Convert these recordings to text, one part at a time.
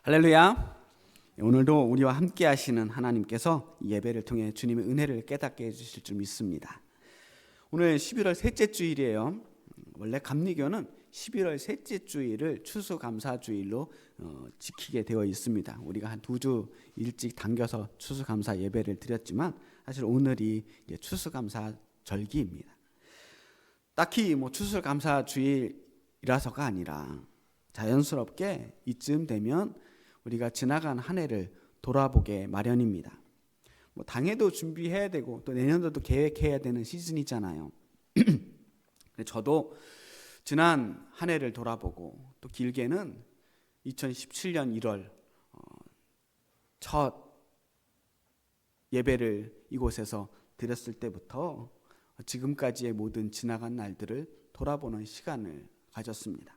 할렐루야. 오늘도 우리와 함께 하시는 하나님께서 이 예배를 통해 주님의 은혜를 깨닫게 해주실 줄 믿습니다. 오늘 11월 셋째 주일이에요. 원래 감리교는 11월 셋째 주일을 추수감사주일로 지키게 되어 있습니다. 우리가 한 2주 일찍 당겨서 추수감사 예배를 드렸지만 사실 오늘이 추수감사 절기입니다. 딱히 추수감사주일이라서가 아니라 자연스럽게 이쯤 되면 우리가 지나간 한 해를 돌아보게 마련입니다. 당해도 준비해야 되고 또 내년도도 계획해야 되는 시즌이잖아요. 저도 지난 한 해를 돌아보고 또 길게는 2017년 1월 첫 예배를 이곳에서 드렸을 때부터 지금까지의 모든 지나간 날들을 돌아보는 시간을 가졌습니다.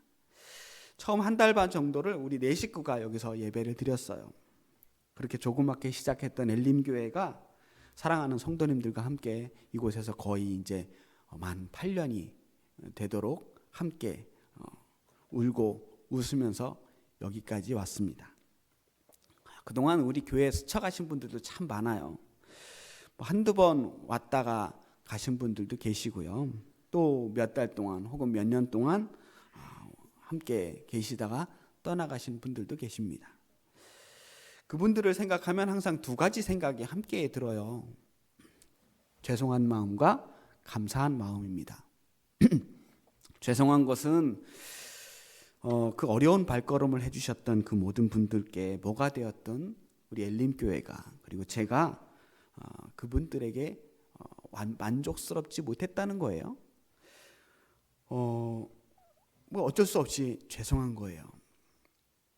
처음 한 달 반 정도를 우리 네 식구가 여기서 예배를 드렸어요. 그렇게 조그맣게 시작했던 엘림교회가 사랑하는 성도님들과 함께 이곳에서 거의 이제 만 8년이 되도록 함께 울고 웃으면서 여기까지 왔습니다. 그동안 우리 교회에 스쳐가신 분들도 참 많아요. 한두 번 왔다가 가신 분들도 계시고요. 또 몇 달 동안 혹은 몇 년 동안 함께 계시다가 떠나가신 분들도 계십니다. 그분들을 생각하면 항상 두 가지 생각이 함께 들어요. 죄송한 마음과 감사한 마음입니다. 죄송한 것은 그 어려운 발걸음을 해주셨던 그 모든 분들께 뭐가 되었던 우리 엘림교회가 그리고 제가 그분들에게 만족스럽지 못했다는 거예요. 어쩔 수 없이 죄송한 거예요.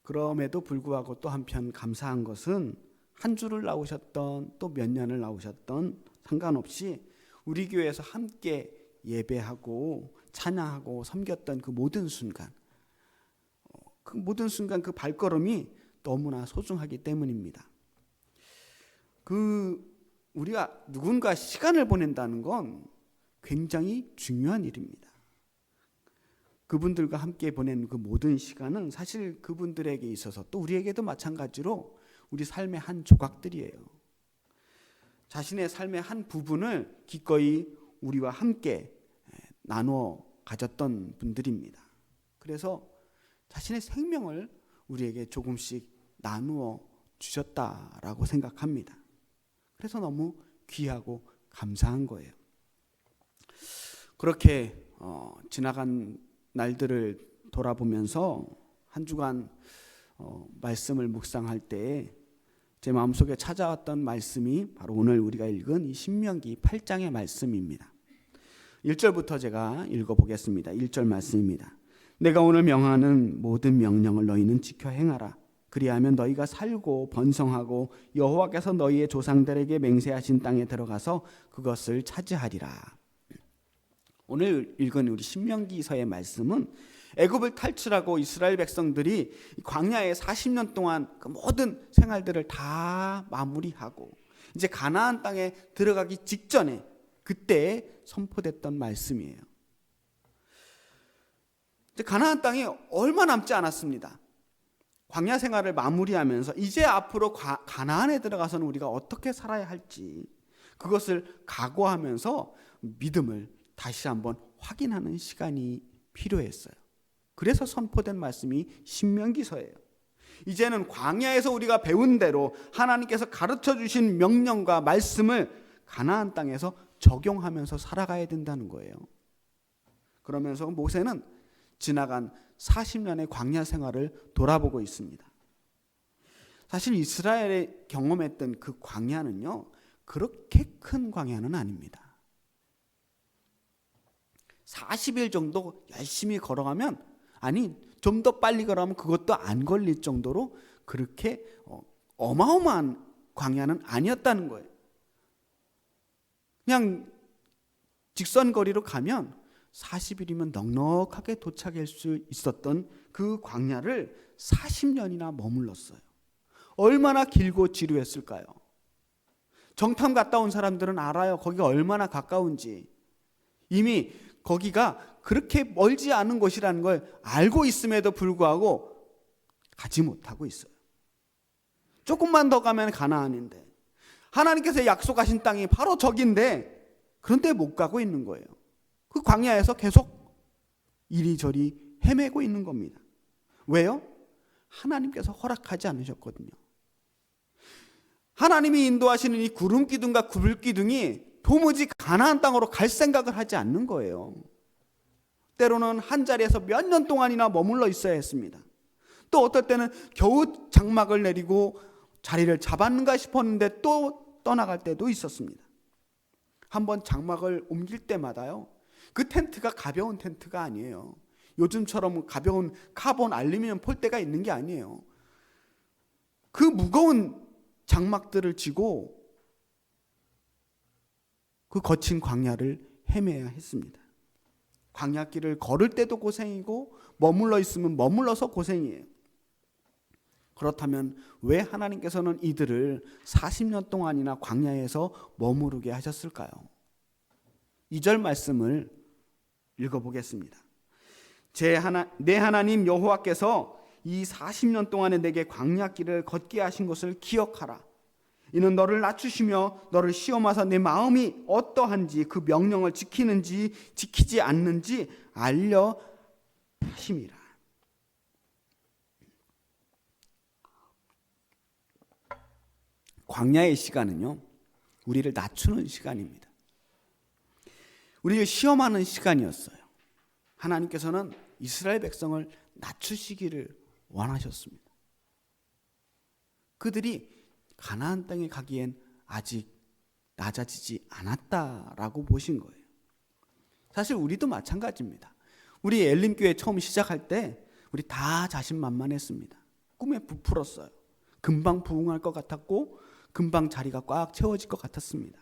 그럼에도 불구하고 또 한편 감사한 것은 한 주를 나오셨던 또 몇 년을 나오셨던 상관없이 우리 교회에서 함께 예배하고 찬양하고 섬겼던 그 모든 순간 그 발걸음이 너무나 소중하기 때문입니다. 우리가 누군가 시간을 보낸다는 건 굉장히 중요한 일입니다. 그분들과 함께 보낸 그 모든 시간은 사실 그분들에게 있어서 또 우리에게도 마찬가지로 우리 삶의 한 조각들이에요. 자신의 삶의 한 부분을 기꺼이 우리와 함께 나누어 가졌던 분들입니다. 그래서 자신의 생명을 우리에게 조금씩 나누어 주셨다라고 생각합니다. 그래서 너무 귀하고 감사한 거예요. 그렇게 지나간 날들을 돌아보면서 한 주간 말씀을 묵상할 때 제 마음속에 찾아왔던 말씀이 바로 오늘 우리가 읽은 이 신명기 8장의 말씀입니다. 1절부터 제가 읽어보겠습니다. 1절 말씀입니다. 내가 오늘 명하는 모든 명령을 너희는 지켜 행하라. 그리하면 너희가 살고 번성하고 여호와께서 너희의 조상들에게 맹세하신 땅에 들어가서 그것을 차지하리라. 오늘 읽은 우리 신명기서의 말씀은 애굽을 탈출하고 이스라엘 백성들이 광야에 40년 동안 그 모든 생활들을 다 마무리하고 이제 가나안 땅에 들어가기 직전에 그때 선포됐던 말씀이에요. 이제 가나안 땅이 얼마 남지 않았습니다. 광야 생활을 마무리하면서 이제 앞으로 가나안에 들어가서는 우리가 어떻게 살아야 할지 그것을 각오하면서 믿음을 다시 한번 확인하는 시간이 필요했어요. 그래서 선포된 말씀이 신명기서예요. 이제는 광야에서 우리가 배운 대로 하나님께서 가르쳐 주신 명령과 말씀을 가나안 땅에서 적용하면서 살아가야 된다는 거예요. 그러면서 모세는 지나간 40년의 광야 생활을 돌아보고 있습니다. 사실 이스라엘이 경험했던 그 광야는요, 그렇게 큰 광야는 아닙니다. 40일 정도 열심히 걸어가면 좀 더 빨리 걸어가면 그것도 안 걸릴 정도로 그렇게 어마어마한 광야는 아니었다는 거예요. 그냥 직선 거리로 가면 40일이면 넉넉하게 도착할 수 있었던 그 광야를 40년이나 머물렀어요. 얼마나 길고 지루했을까요? 정탐 갔다 온 사람들은 알아요. 거기가 얼마나 가까운지. 이미 거기가 그렇게 멀지 않은 곳이라는 걸 알고 있음에도 불구하고 가지 못하고 있어요. 조금만 더 가면 가나안인데, 하나님께서 약속하신 땅이 바로 저긴데 그런데 못 가고 있는 거예요. 그 광야에서 계속 이리저리 헤매고 있는 겁니다. 왜요? 하나님께서 허락하지 않으셨거든요. 하나님이 인도하시는 이 구름 기둥과 불 기둥이 도무지 가나안 땅으로 갈 생각을 하지 않는 거예요. 때로는 한 자리에서 몇 년 동안이나 머물러 있어야 했습니다. 또 어떨 때는 겨우 장막을 내리고 자리를 잡았는가 싶었는데 또 떠나갈 때도 있었습니다. 한번 장막을 옮길 때마다요, 그 텐트가 가벼운 텐트가 아니에요. 요즘처럼 가벼운 카본 알루미늄 폴대가 있는 게 아니에요. 그 무거운 장막들을 지고 그 거친 광야를 헤매야 했습니다. 광야길을 걸을 때도 고생이고 머물러 있으면 머물러서 고생이에요. 그렇다면 왜 하나님께서는 이들을 40년 동안이나 광야에서 머무르게 하셨을까요? 2절 말씀을 읽어보겠습니다. 내 하나님 여호와께서 이 40년 동안에 내게 광야길을 걷게 하신 것을 기억하라. 이는 너를 낮추시며 너를 시험하사 내 마음이 어떠한지 그 명령을 지키는지 지키지 않는지 알려 하심이라. 광야의 시간은요, 우리를 낮추는 시간입니다. 우리를 시험하는 시간이었어요. 하나님께서는 이스라엘 백성을 낮추시기를 원하셨습니다. 그들이 가나안 땅에 가기엔 아직 낮아지지 않았다라고 보신 거예요. 사실 우리도 마찬가지입니다. 우리 엘림교회 처음 시작할 때 우리 다 자신만만했습니다. 꿈에 부풀었어요. 금방 부흥할 것 같았고 금방 자리가 꽉 채워질 것 같았습니다.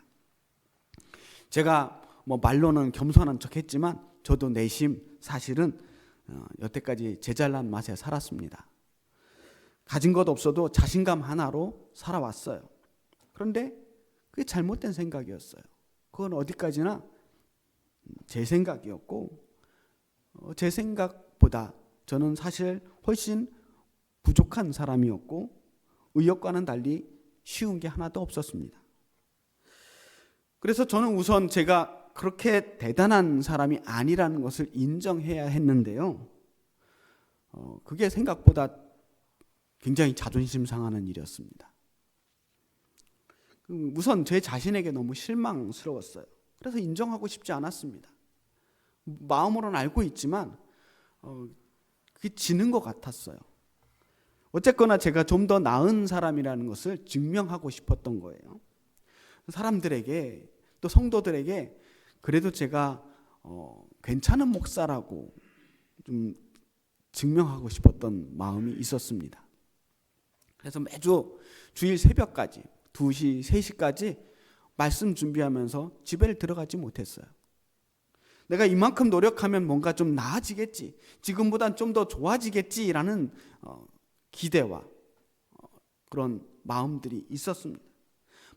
제가 말로는 겸손한 척했지만 저도 내심 사실은 여태까지 제잘난 맛에 살았습니다. 가진 것 없어도 자신감 하나로 살아왔어요. 그런데 그게 잘못된 생각이었어요. 그건 어디까지나 제 생각이었고, 제 생각보다 저는 사실 훨씬 부족한 사람이었고 의역과는 달리 쉬운 게 하나도 없었습니다. 그래서 저는 우선 제가 그렇게 대단한 사람이 아니라는 것을 인정해야 했는데요. 그게 생각보다 굉장히 자존심 상하는 일이었습니다. 우선 제 자신에게 너무 실망스러웠어요. 그래서 인정하고 싶지 않았습니다. 마음으로는 알고 있지만 그게 지는 것 같았어요. 어쨌거나 제가 좀 더 나은 사람이라는 것을 증명하고 싶었던 거예요. 사람들에게 또 성도들에게 그래도 제가 괜찮은 목사라고 좀 증명하고 싶었던 마음이 있었습니다. 그래서 매주 주일 새벽까지 2시, 3시까지 말씀 준비하면서 집에 들어가지 못했어요. 내가 이만큼 노력하면 뭔가 좀 나아지겠지, 지금보단 좀 더 좋아지겠지라는 기대와 그런 마음들이 있었습니다.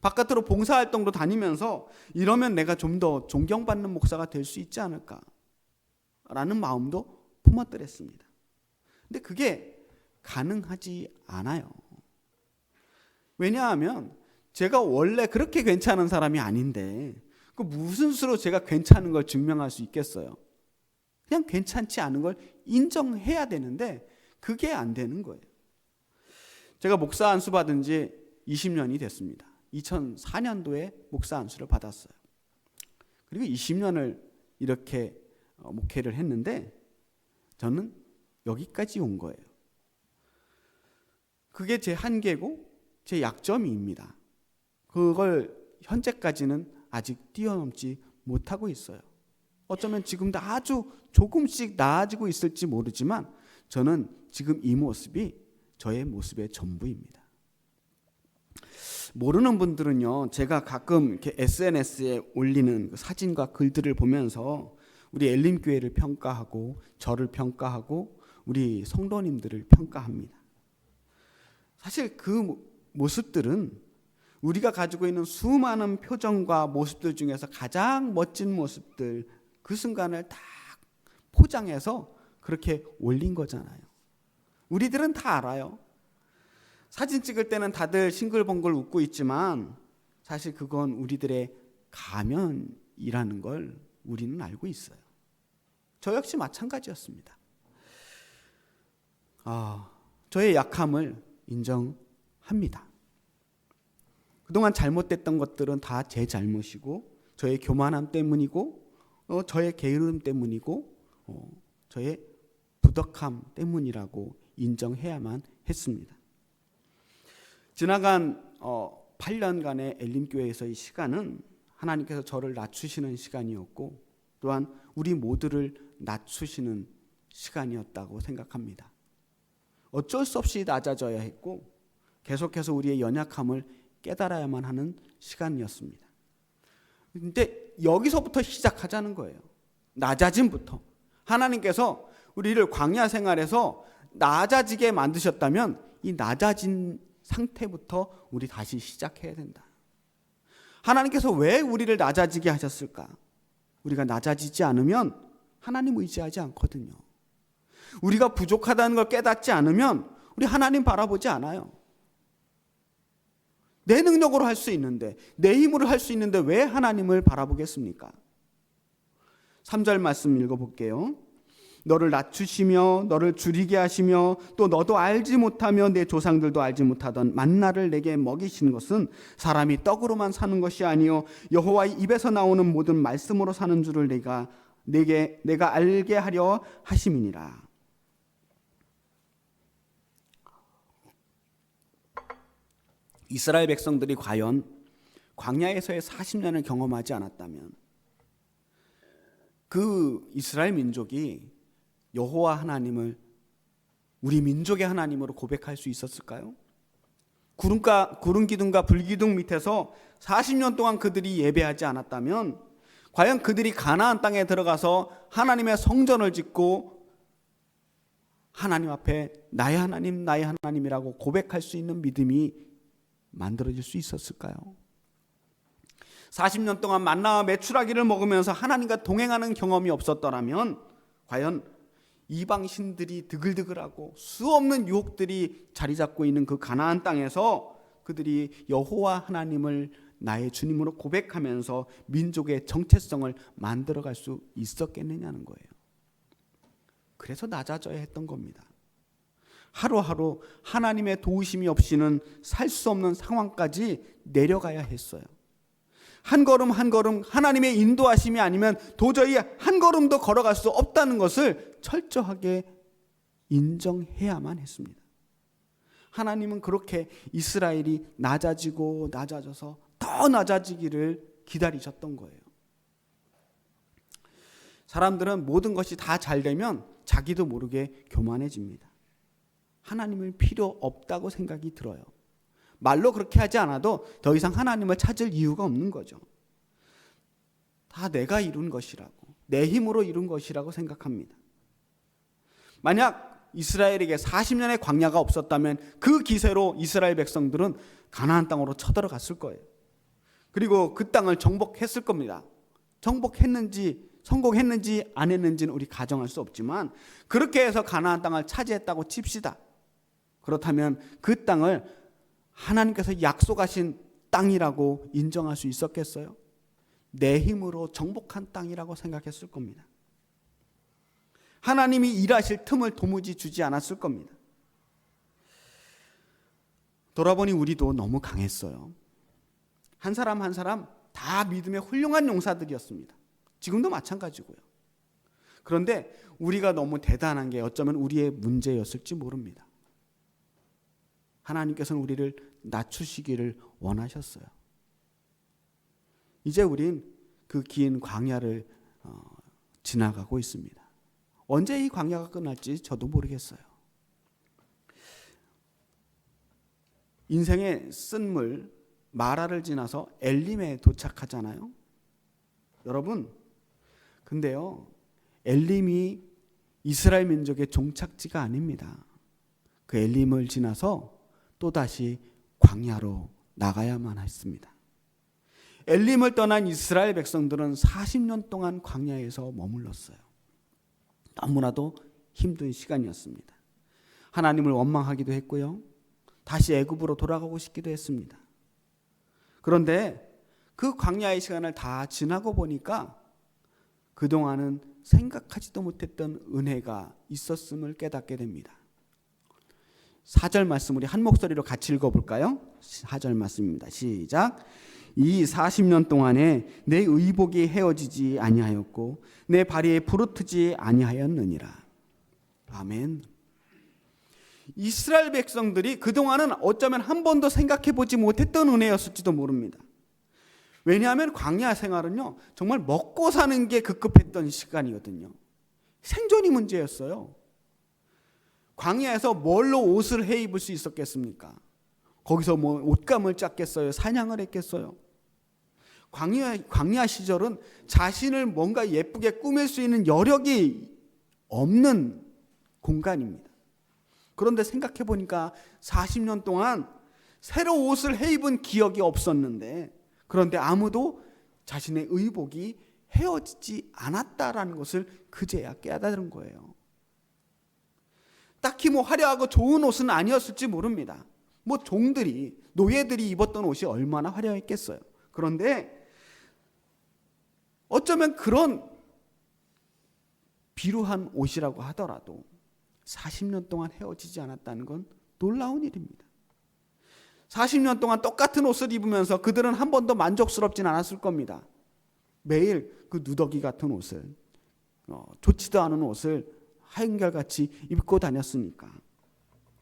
바깥으로 봉사활동도 다니면서 이러면 내가 좀 더 존경받는 목사가 될 수 있지 않을까라는 마음도 품었더랬습니다. 근데 그게 가능하지 않아요. 왜냐하면 제가 원래 그렇게 괜찮은 사람이 아닌데 그 무슨 수로 제가 괜찮은 걸 증명할 수 있겠어요? 그냥 괜찮지 않은 걸 인정해야 되는데 그게 안 되는 거예요. 제가 목사 안수 받은 지 20년이 됐습니다. 2004년도에 목사 안수를 받았어요. 그리고 20년을 이렇게 목회를 했는데 저는 여기까지 온 거예요. 그게 제 한계고 제 약점입니다. 그걸 현재까지는 아직 뛰어넘지 못하고 있어요. 어쩌면 지금도 아주 조금씩 나아지고 있을지 모르지만 저는 지금 이 모습이 저의 모습의 전부입니다. 모르는 분들은요, 제가 가끔 이렇게 SNS에 올리는 사진과 글들을 보면서 우리 엘림교회를 평가하고 저를 평가하고 우리 성도님들을 평가합니다. 사실 그 모습들은 우리가 가지고 있는 수많은 표정과 모습들 중에서 가장 멋진 모습들, 그 순간을 다 포장해서 그렇게 올린 거잖아요. 우리들은 다 알아요. 사진 찍을 때는 다들 싱글벙글 웃고 있지만 사실 그건 우리들의 가면이라는 걸 우리는 알고 있어요. 저 역시 마찬가지였습니다. 저의 약함을 인정합니다. 그동안 잘못됐던 것들은 다 제 잘못이고 저의 교만함 때문이고 저의 게으름 때문이고 저의 부덕함 때문이라고 인정해야만 했습니다. 지나간 8년간의 엘림교회에서의 시간은 하나님께서 저를 낮추시는 시간이었고 또한 우리 모두를 낮추시는 시간이었다고 생각합니다. 어쩔 수 없이 낮아져야 했고 계속해서 우리의 연약함을 깨달아야만 하는 시간이었습니다. 근데 여기서부터 시작하자는 거예요. 낮아짐부터. 하나님께서 우리를 광야 생활에서 낮아지게 만드셨다면 이 낮아진 상태부터 우리 다시 시작해야 된다. 하나님께서 왜 우리를 낮아지게 하셨을까? 우리가 낮아지지 않으면 하나님 의지하지 않거든요. 우리가 부족하다는 걸 깨닫지 않으면 우리 하나님 바라보지 않아요. 내 능력으로 할 수 있는데, 내 힘으로 할 수 있는데 왜 하나님을 바라보겠습니까? 3절 말씀 읽어볼게요. 너를 낮추시며 너를 줄이게 하시며 또 너도 알지 못하며 내 조상들도 알지 못하던 만나를 내게 먹이시는 것은 사람이 떡으로만 사는 것이 아니요 여호와의 입에서 나오는 모든 말씀으로 사는 줄을 내가 알게 하려 하심이니라. 이스라엘 백성들이 과연 광야에서의 40년을 경험하지 않았다면 그 이스라엘 민족이 여호와 하나님을 우리 민족의 하나님으로 고백할 수 있었을까요? 구름 기둥과 불 기둥 밑에서 40년 동안 그들이 예배하지 않았다면 과연 그들이 가나안 땅에 들어가서 하나님의 성전을 짓고 하나님 앞에 나의 하나님 나의 하나님이라고 고백할 수 있는 믿음이 만들어질 수 있었을까요? 40년 동안 만나와 메추라기를 먹으면서 하나님과 동행하는 경험이 없었더라면 과연 이방신들이 드글드글하고 수없는 유혹들이 자리 잡고 있는 그 가나안 땅에서 그들이 여호와 하나님을 나의 주님으로 고백하면서 민족의 정체성을 만들어갈 수 있었겠느냐는 거예요. 그래서 낮아져야 했던 겁니다. 하루하루 하나님의 도우심이 없이는 살 수 없는 상황까지 내려가야 했어요. 한 걸음 한 걸음 하나님의 인도하심이 아니면 도저히 한 걸음도 걸어갈 수 없다는 것을 철저하게 인정해야만 했습니다. 하나님은 그렇게 이스라엘이 낮아지고 낮아져서 더 낮아지기를 기다리셨던 거예요. 사람들은 모든 것이 다 잘 되면 자기도 모르게 교만해집니다. 하나님을 필요 없다고 생각이 들어요. 말로 그렇게 하지 않아도 더 이상 하나님을 찾을 이유가 없는 거죠. 다 내가 이룬 것이라고, 내 힘으로 이룬 것이라고 생각합니다. 만약 이스라엘에게 40년의 광야가 없었다면 그 기세로 이스라엘 백성들은 가나안 땅으로 쳐들어갔을 거예요. 그리고 그 땅을 정복했을 겁니다. 정복했는지 성공했는지 안 했는지는 우리 가정할 수 없지만 그렇게 해서 가나안 땅을 차지했다고 칩시다. 그렇다면 그 땅을 하나님께서 약속하신 땅이라고 인정할 수 있었겠어요? 내 힘으로 정복한 땅이라고 생각했을 겁니다. 하나님이 일하실 틈을 도무지 주지 않았을 겁니다. 돌아보니 우리도 너무 강했어요. 한 사람 한 사람 다 믿음의 훌륭한 용사들이었습니다. 지금도 마찬가지고요. 그런데 우리가 너무 대단한 게 어쩌면 우리의 문제였을지 모릅니다. 하나님께서는 우리를 낮추시기를 원하셨어요. 이제 우린 그 긴 광야를 지나가고 있습니다. 언제 이 광야가 끝날지 저도 모르겠어요. 인생의 쓴물 마라를 지나서 엘림에 도착하잖아요. 여러분, 근데요, 엘림이 이스라엘 민족의 종착지가 아닙니다. 그 엘림을 지나서 또다시 광야로 나가야만 했습니다. 엘림을 떠난 이스라엘 백성들은 40년 동안 광야에서 머물렀어요. 너무나도 힘든 시간이었습니다. 하나님을 원망하기도 했고요. 다시 애굽으로 돌아가고 싶기도 했습니다. 그런데 그 광야의 시간을 다 지나고 보니까 그동안은 생각하지도 못했던 은혜가 있었음을 깨닫게 됩니다. 4절 말씀 우리 한 목소리로 같이 읽어볼까요? 4절 말씀입니다. 시작. 이 40년 동안에 내 의복이 헤어지지 아니하였고 내 발이 부르트지 아니하였느니라. 아멘. 이스라엘 백성들이 그동안은 어쩌면 한 번도 생각해 보지 못했던 은혜였을지도 모릅니다. 왜냐하면 광야 생활은요, 정말 먹고 사는 게 급급했던 시간이거든요. 생존이 문제였어요. 광야에서 뭘로 옷을 해 입을 수 있었겠습니까? 거기서 뭐 옷감을 짰겠어요? 사냥을 했겠어요? 광야 시절은 자신을 뭔가 예쁘게 꾸밀 수 있는 여력이 없는 공간입니다. 그런데 생각해 보니까 40년 동안 새로 옷을 해 입은 기억이 없었는데, 그런데 아무도 자신의 의복이 헤어지지 않았다라는 것을 그제야 깨달은 거예요. 딱히 뭐 화려하고 좋은 옷은 아니었을지 모릅니다. 뭐 종들이, 노예들이 입었던 옷이 얼마나 화려했겠어요. 그런데 어쩌면 그런 비루한 옷이라고 하더라도 40년 동안 헤어지지 않았다는 건 놀라운 일입니다. 40년 동안 똑같은 옷을 입으면서 그들은 한 번도 만족스럽진 않았을 겁니다. 매일 그 누더기 같은 옷을, 좋지도 않은 옷을 한결같이 입고 다녔으니까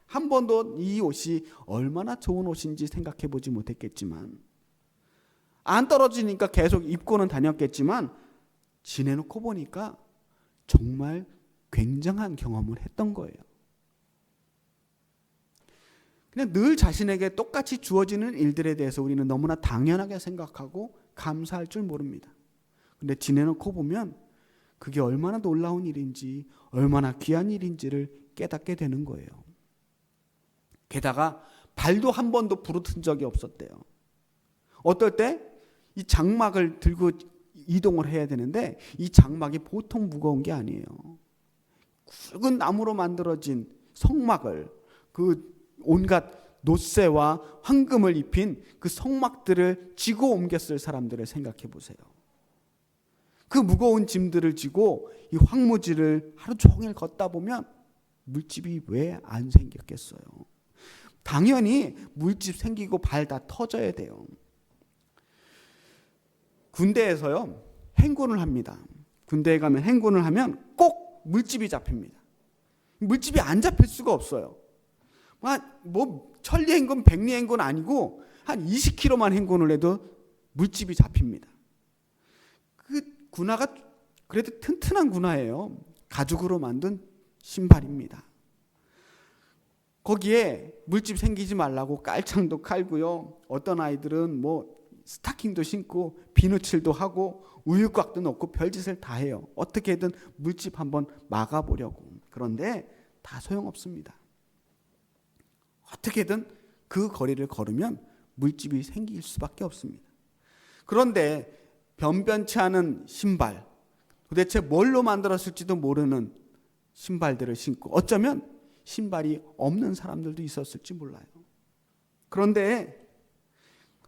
한 번도 이 옷이 얼마나 좋은 옷인지 생각해 보지 못했겠지만, 안 떨어지니까 계속 입고는 다녔겠지만 지내놓고 보니까 정말 굉장한 경험을 했던 거예요. 그냥 늘 자신에게 똑같이 주어지는 일들에 대해서 우리는 너무나 당연하게 생각하고 감사할 줄 모릅니다. 근데 지내놓고 보면 그게 얼마나 놀라운 일인지, 얼마나 귀한 일인지를 깨닫게 되는 거예요. 게다가 발도 한 번도 부르튼 적이 없었대요. 어떨 때 이 장막을 들고 이동을 해야 되는데 이 장막이 보통 무거운 게 아니에요. 굵은 나무로 만들어진 성막을, 그 온갖 노쇠와 황금을 입힌 그 성막들을 지고 옮겼을 사람들을 생각해 보세요. 그 무거운 짐들을 지고 이 황무지를 하루 종일 걷다 보면 물집이 왜 안 생겼겠어요? 당연히 물집 생기고 발 다 터져야 돼요. 군대에서요, 행군을 합니다. 군대에 가면 행군을 하면 꼭 물집이 잡힙니다. 물집이 안 잡힐 수가 없어요. 뭐 천리 행군, 백리 행군 아니고 한 20km만 행군을 해도 물집이 잡힙니다. 그 군화가 그래도 튼튼한 군화예요. 가죽으로 만든 신발입니다. 거기에 물집 생기지 말라고 깔창도 깔고요. 어떤 아이들은 뭐 스타킹도 신고 비누칠도 하고 우유곽도 넣고 별짓을 다 해요. 어떻게든 물집 한번 막아보려고. 그런데 다 소용없습니다. 어떻게든 그 거리를 걸으면 물집이 생길 수밖에 없습니다. 그런데 변변치 않은 신발, 도대체 뭘로 만들었을지도 모르는 신발들을 신고, 어쩌면 신발이 없는 사람들도 있었을지 몰라요. 그런데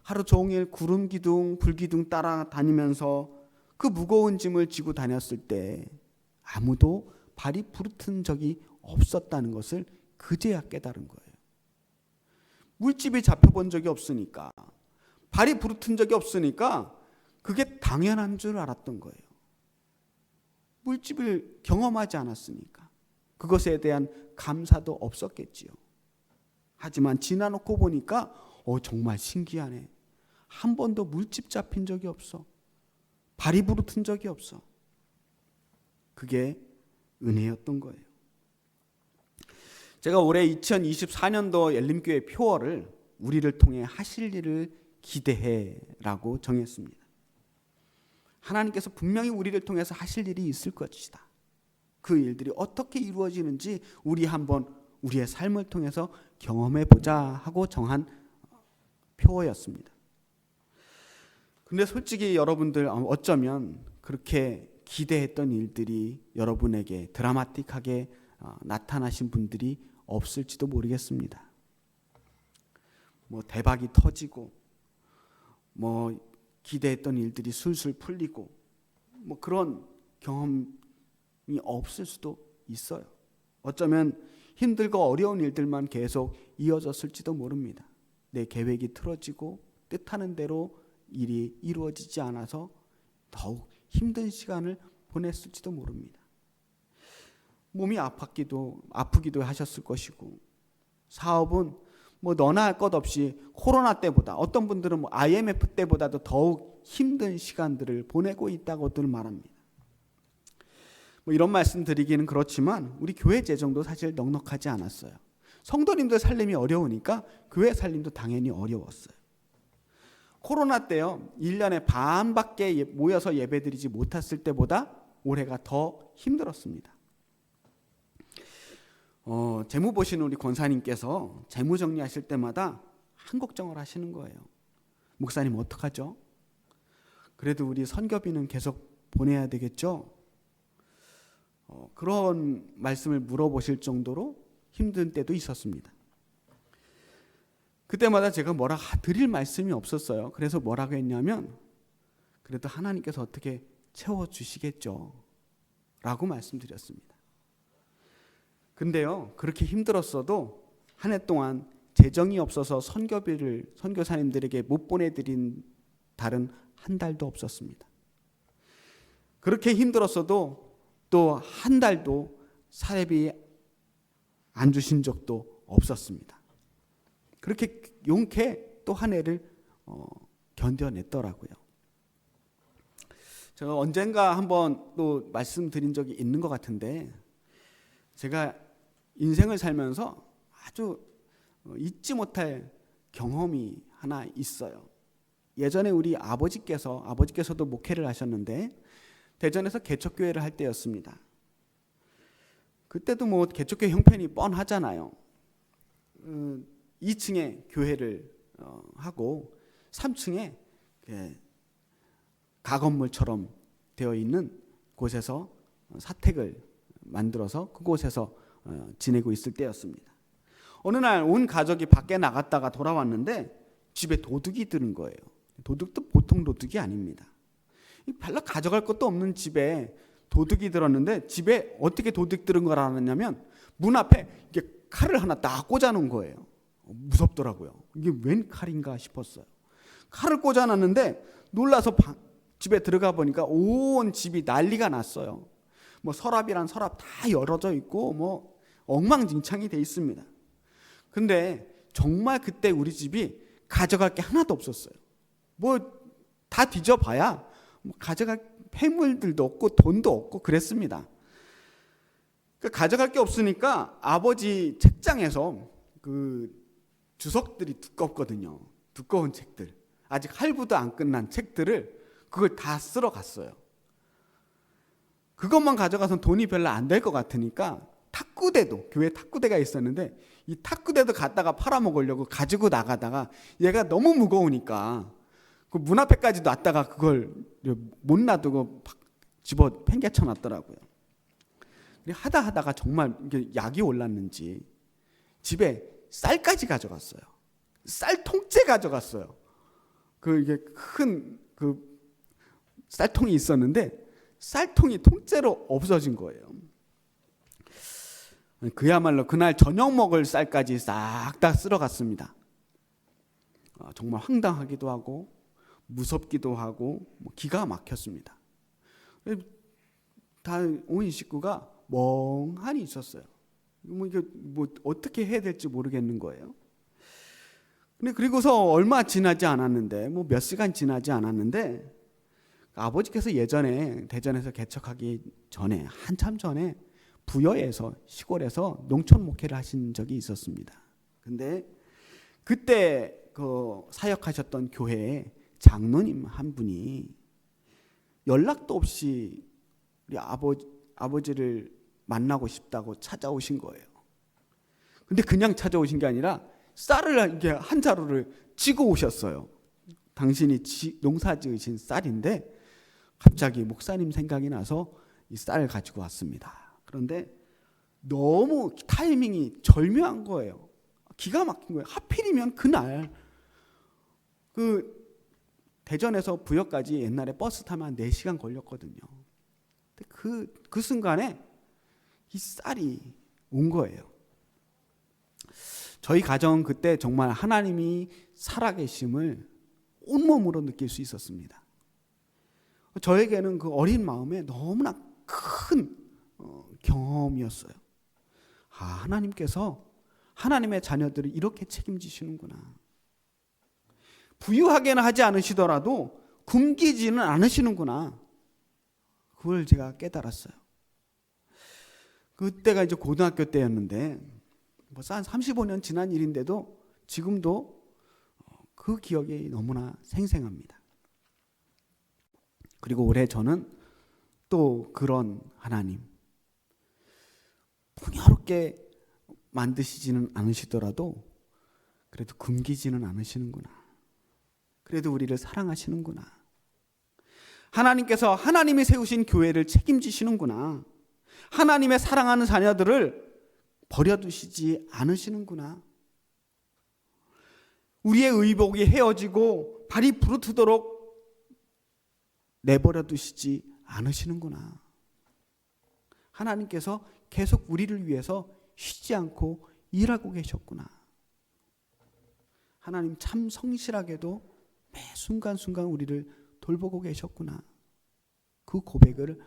하루 종일 구름 기둥, 불 기둥 따라다니면서 그 무거운 짐을 지고 다녔을 때 아무도 발이 부르튼 적이 없었다는 것을 그제야 깨달은 거예요. 물집이 잡혀본 적이 없으니까, 발이 부르튼 적이 없으니까 그게 당연한 줄 알았던 거예요. 물집을 경험하지 않았으니까 그것에 대한 감사도 없었겠지요. 하지만 지나놓고 보니까 정말 신기하네. 한 번도 물집 잡힌 적이 없어. 발이 부르튼 적이 없어. 그게 은혜였던 거예요. 제가 올해 2024년도 열림교회 표어를 우리를 통해 하실 일을 기대해라고 정했습니다. 하나님께서 분명히 우리를 통해서 하실 일이 있을 것이다. 그 일들이 어떻게 이루어지는지 우리 한번 우리의 삶을 통해서 경험해 보자 하고 정한 표어였습니다. 근데 솔직히 여러분들 어쩌면 그렇게 기대했던 일들이 여러분에게 드라마틱하게 나타나신 분들이 없을지도 모르겠습니다. 뭐 대박이 터지고 뭐 기대했던 일들이 술술 풀리고 뭐 그런 경험이 없을 수도 있어요. 어쩌면 힘들고 어려운 일들만 계속 이어졌을지도 모릅니다. 내 계획이 틀어지고 뜻하는 대로 일이 이루어지지 않아서 더욱 힘든 시간을 보냈을지도 모릅니다. 몸이 아프기도 하셨을 것이고, 사업은 뭐 너나 할 것 없이 코로나 때보다, 어떤 분들은 뭐 IMF 때보다도 더욱 힘든 시간들을 보내고 있다고들 말합니다. 뭐 이런 말씀 드리기는 그렇지만 우리 교회 재정도 사실 넉넉하지 않았어요. 성도님들 살림이 어려우니까 교회 살림도 당연히 어려웠어요. 코로나 때요, 1년에 반밖에 모여서 예배드리지 못했을 때보다 올해가 더 힘들었습니다. 재무 보시는 우리 권사님께서 재무 정리하실 때마다 한 걱정을 하시는 거예요. 목사님 어떡하죠? 그래도 우리 선교비는 계속 보내야 되겠죠? 그런 말씀을 물어보실 정도로 힘든 때도 있었습니다. 그때마다 제가 뭐라 드릴 말씀이 없었어요. 그래서 뭐라고 했냐면, 그래도 하나님께서 어떻게 채워주시겠죠? 라고 말씀드렸습니다. 근데요, 그렇게 힘들었어도 한 해 동안 재정이 없어서 선교비를 선교사님들에게 못 보내드린 달은 한 달도 없었습니다. 그렇게 힘들었어도 또 한 달도 사례비 안 주신 적도 없었습니다. 그렇게 용케 또 한 해를 견뎌냈더라고요. 제가 언젠가 한번 또 말씀드린 적이 있는 것 같은데, 제가 인생을 살면서 아주 잊지 경험이 하나 있어요. 예전에 우리 아버지께서도 목회를 하셨는데 대전에서 개척교회를 할 때였습니다. 그때도 뭐 개척교회 형편이 뻔하잖아요. 2층에 교회를 하고 3층에 가건물처럼 되어 있는 곳에서 사택을 만들어서 그곳에서 지내고 있을 때였습니다. 어느 날 온 가족이 밖에 나갔다가 돌아왔는데 집에 도둑이 들은 거예요. 도둑도 보통 도둑이 아닙니다. 별로 가져갈 것도 없는 집에 도둑이 들었는데, 집에 어떻게 도둑 들은 걸 알았냐면 문 앞에 이게 칼을 하나 딱 꽂아놓은 거예요. 무섭더라고요. 이게 웬 칼인가 싶었어요. 칼을 꽂아놨는데 놀라서 집에 들어가 보니까 온 집이 난리가 났어요. 뭐 서랍이란 서랍 다 열어져 있고 뭐 엉망진창이 돼 있습니다. 근데 정말 그때 우리 집이 가져갈 게 하나도 없었어요. 뭐 다 뒤져봐야 뭐 가져갈 폐물들도 없고 돈도 없고 그랬습니다. 가져갈 게 없으니까 아버지 책장에서 그 주석들이 두껍거든요. 두꺼운 책들, 아직 할부도 안 끝난 책들을 그걸 다 쓸어 갔어요. 그것만 가져가선 돈이 별로 안 될 것 같으니까 교회 탁구대가 있었는데 이 탁구대도 갖다가 팔아먹으려고 가지고 나가다가 얘가 너무 무거우니까 그 문 앞에까지 놨다가 그걸 못 놔두고 집어 팽개쳐 놨더라고요. 하다가 정말 이게 약이 올랐는지 집에 쌀까지 가져갔어요. 쌀 통째 가져갔어요. 이게 큰 쌀통이 있었는데 쌀통이 통째로 없어진 거예요. 그야말로 그날 저녁 먹을 쌀까지 싹 다 쓸어갔습니다. 정말 황당하기도 하고 무섭기도 하고 기가 막혔습니다. 다 온 식구가 멍하니 있었어요. 이게 어떻게 해야 될지 모르겠는 거예요. 근데 그리고서 얼마 지나지 않았는데, 몇 시간 지나지 않았는데, 아버지께서 예전에 대전에서 개척하기 전에, 한참 전에 부여에서, 시골에서 농촌 목회를 하신 적이 있었습니다. 근데 그때 사역하셨던 교회에 장로님 한 분이 연락도 없이 우리 아버지를 만나고 싶다고 찾아오신 거예요. 근데 그냥 찾아오신 게 아니라 쌀을 이게 한 자루를 쥐고 오셨어요. 당신이 농사 지으신 쌀인데 갑자기 목사님 생각이 나서 이 쌀을 가지고 왔습니다. 그런데 너무 타이밍이 절묘한 거예요. 기가 막힌 거예요. 하필이면 그날 그 대전에서 부여까지 옛날에 버스 타면 한 4시간 걸렸거든요. 근데 그 순간에 이 쌀이 온 거예요. 저희 가정 그때 정말 하나님이 살아계심을 온몸으로 느낄 수 있었습니다. 저에게는 그 어린 마음에 너무나 큰 경험이었어요. 하나님께서 하나님의 자녀들을 이렇게 책임지시는구나. 부유하게는 하지 않으시더라도 굶기지는 않으시는구나. 그걸 제가 깨달았어요. 그때가 이제 고등학교 때였는데 벌써 한 35년 지난 일인데도 지금도 그 기억이 너무나 생생합니다. 그리고 올해 저는 또 그런 하나님, 풍요롭게 만드시지는 않으시더라도 그래도 굶기지는 않으시는구나. 그래도 우리를 사랑하시는구나. 하나님께서 하나님이 세우신 교회를 책임지시는구나. 하나님의 사랑하는 자녀들을 버려두시지 않으시는구나. 우리의 의복이 헤어지고 발이 부르트도록 내버려 두시지 않으시는구나. 하나님께서 계속 우리를 위해서 쉬지 않고 일하고 계셨구나. 하나님 참 성실하게도 매 순간순간 우리를 돌보고 계셨구나. 그 고백을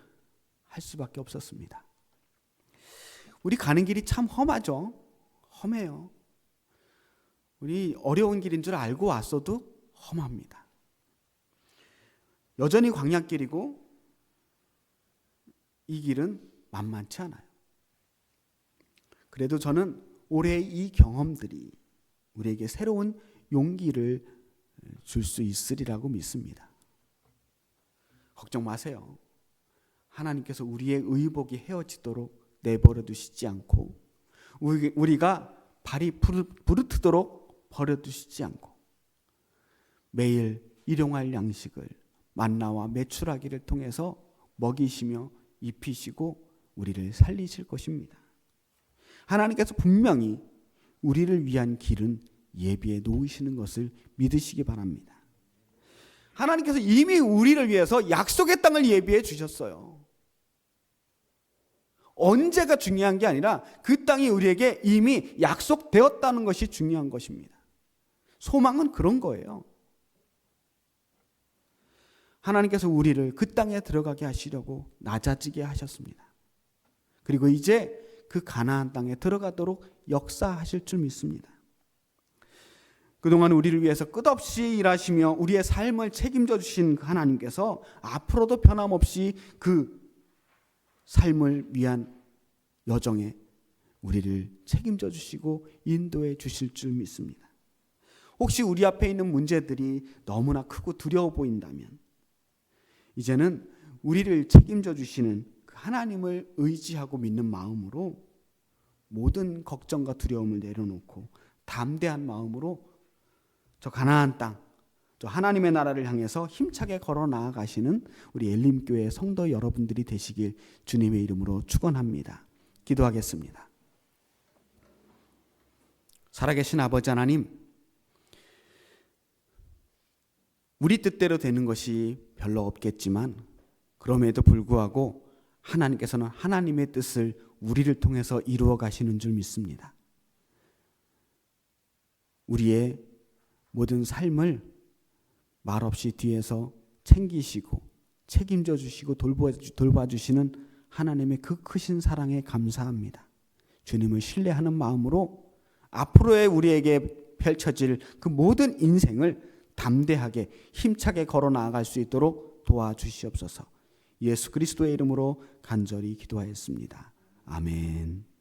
할 수밖에 없었습니다. 우리 가는 길이 참 험하죠. 험해요. 우리 어려운 길인 줄 알고 왔어도 험합니다. 여전히 광야길이고 이 길은 만만치 않아요. 그래도 저는 올해 이 경험들이 우리에게 새로운 용기를 줄 수 있으리라고 믿습니다. 걱정 마세요. 하나님께서 우리의 의복이 헤어지도록 내버려 두시지 않고 우리가 발이 부르트도록 버려두시지 않고 매일 일용할 양식을 만나와 메추라기를 통해서 먹이시며 입히시고 우리를 살리실 것입니다. 하나님께서 분명히 우리를 위한 길은 예비해 놓으시는 것을 믿으시기 바랍니다. 하나님께서 이미 우리를 위해서 약속의 땅을 예비해 주셨어요. 언제가 중요한 게 아니라 그 땅이 우리에게 이미 약속되었다는 것이 중요한 것입니다. 소망은 그런 거예요. 하나님께서 우리를 그 땅에 들어가게 하시려고 낮아지게 하셨습니다. 그리고 이제 그 가나안 땅에 들어가도록 역사하실 줄 믿습니다. 그동안 우리를 위해서 끝없이 일하시며 우리의 삶을 책임져 주신 하나님께서 앞으로도 변함없이 그 삶을 위한 여정에 우리를 책임져 주시고 인도해 주실 줄 믿습니다. 혹시 우리 앞에 있는 문제들이 너무나 크고 두려워 보인다면 이제는 우리를 책임져 주시는 그 하나님을 의지하고 믿는 마음으로 모든 걱정과 두려움을 내려놓고 담대한 마음으로 저 가나안 땅, 저 하나님의 나라를 향해서 힘차게 걸어 나아가시는 우리 엘림교회 성도 여러분들이 되시길 주님의 이름으로 축원합니다. 기도하겠습니다. 살아계신 아버지 하나님, 우리 뜻대로 되는 것이 별로 없겠지만 그럼에도 불구하고 하나님께서는 하나님의 뜻을 우리를 통해서 이루어 가시는 줄 믿습니다. 우리의 모든 삶을 말없이 뒤에서 챙기시고 책임져 주시고 돌봐주시는 하나님의 그 크신 사랑에 감사합니다. 주님을 신뢰하는 마음으로 앞으로의 우리에게 펼쳐질 그 모든 인생을 담대하게 힘차게 걸어 나아갈 수 있도록 도와주시옵소서. 예수 그리스도의 이름으로 간절히 기도하였습니다. 아멘.